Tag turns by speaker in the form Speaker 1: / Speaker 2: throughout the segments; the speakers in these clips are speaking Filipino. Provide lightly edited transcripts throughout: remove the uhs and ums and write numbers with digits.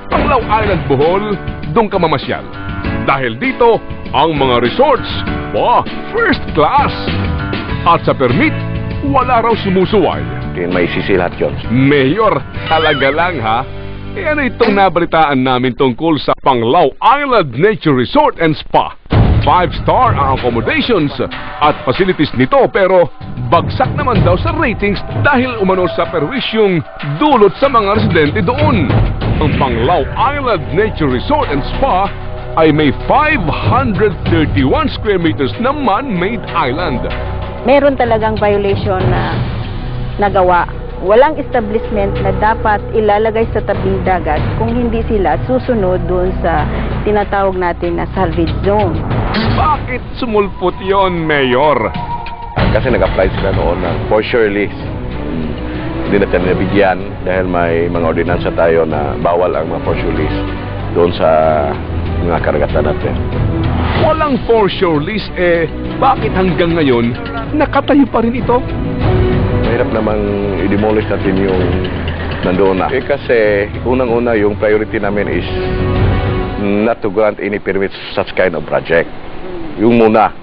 Speaker 1: Panglao Island, Bohol, doon ka mamasyal. Dahil dito, ang mga resorts, first class. At sa permit, wala raw sumusuway.
Speaker 2: May sisi lahat yun.
Speaker 1: Mayor, talaga lang ha? Ano itong nabalitaan namin tungkol sa Panglao Island Nature Resort and Spa? 5-star ang accommodations at facilities nito, pero bagsak naman daw sa ratings dahil umano sa perwisyong dulot sa mga residente doon. Ang Panglao Island Nature Resort and Spa ay may 531 square meters na man-made island.
Speaker 3: Meron talagang violation na nagawa. Walang establishment na dapat ilalagay sa tabing dagat kung hindi sila susunod doon sa tinatawag natin na salvage zone.
Speaker 1: Bakit sumulpot yon, Mayor?
Speaker 2: Kasi nag-apply sila noon ng for sure list. Hindi natin nabigyan dahil may mga ordinansa tayo na bawal ang mga for sure list doon sa mga karagatan natin.
Speaker 1: Walang for sure list, bakit hanggang ngayon nakatayo pa rin ito?
Speaker 2: Mahirap namang i-demolish natin yung nandoon na. Kasi unang-una yung priority namin is not to grant any permits such kind of project. Yung muna.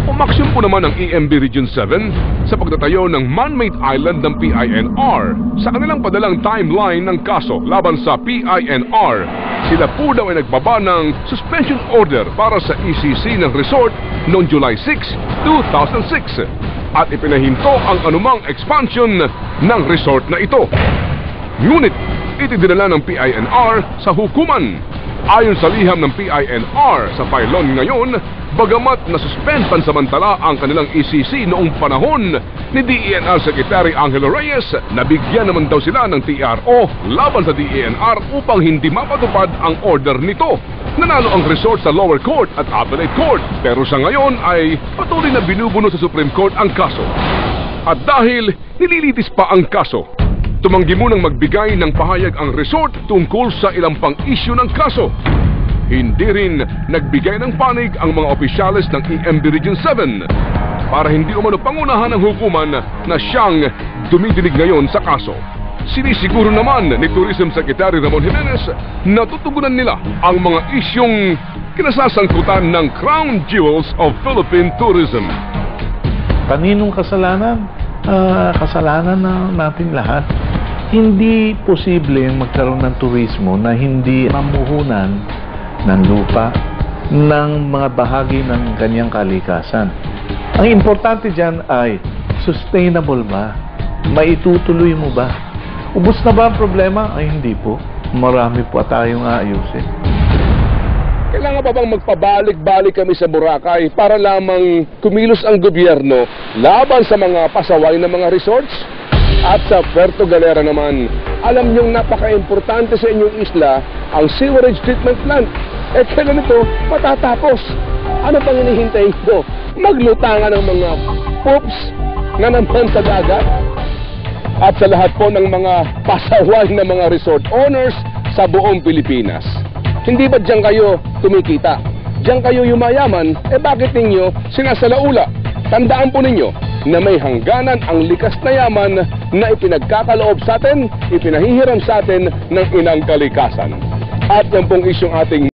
Speaker 1: Umaksyon po naman ang EMB Region 7 sa pagtatayo ng man-made island ng PINR. Sa kanilang padalang timeline ng kaso laban sa PINR, sila po daw ay nagbaba ng suspension order para sa ECC ng resort noong July 6, 2006 at ipinahinto ang anumang expansion ng resort na ito. Ngunit itidinala ng PINR sa hukuman. Ayon sa liham ng PINR sa pylon ngayon, bagamat nasuspend pansamantala ang kanilang ECC noong panahon ni DENR Secretary Angelo Reyes, nabigyan naman daw sila ng TRO laban sa DENR upang hindi mapatupad ang order nito. Nanalo ang resort sa lower court at appellate court, pero sa ngayon ay patuloy na binubuno sa Supreme Court ang kaso. At dahil nililitis pa ang kaso, tumanggi munang magbigay ng pahayag ang resort tungkol sa ilang pang-issue ng kaso. Hindi rin nagbigay ng panig ang mga opisyalis ng EMB Region 7 para hindi umano pangunahan ng hukuman na siyang dumidinig ngayon sa kaso. Sinisiguro naman ni Tourism Secretary Ramon Jimenez na tutugunan nila ang mga isyong kinasasangkutan ng Crown Jewels of Philippine Tourism.
Speaker 4: Kaninong kasalanan? Kasalanan na natin lahat. Hindi posible magkaroon ng turismo na hindi mamuhunan ng lupa, ng mga bahagi ng kanyang kalikasan. Ang importante dyan ay sustainable ba? Maitutuloy mo ba? Ubus na ba ang problema? Ay hindi po. Marami po tayong aayusin.
Speaker 1: Kailangan pa bang magpabalik-balik kami sa Boracay para lamang kumilos ang gobyerno laban sa mga pasaway na mga resorts? At sa Puerto Galera naman, alam niyong napaka-importante sa inyong isla ang sewerage treatment plant. Kailan ito matatapos? Ano pang hinihintay ito? Maglutangan ng mga poops na naman sa dagat? At sa lahat po ng mga pasaway na mga resort owners sa buong Pilipinas. Hindi ba diyan kayo kumikita? Diyan kayo yumayaman, bakit ninyo sinasalaula? Tandaan po ninyo na may hangganan ang likas na yaman na ipinagkakaloob sa atin, ipinahihiram sa atin ng inang kalikasan. At yan pong isyong ating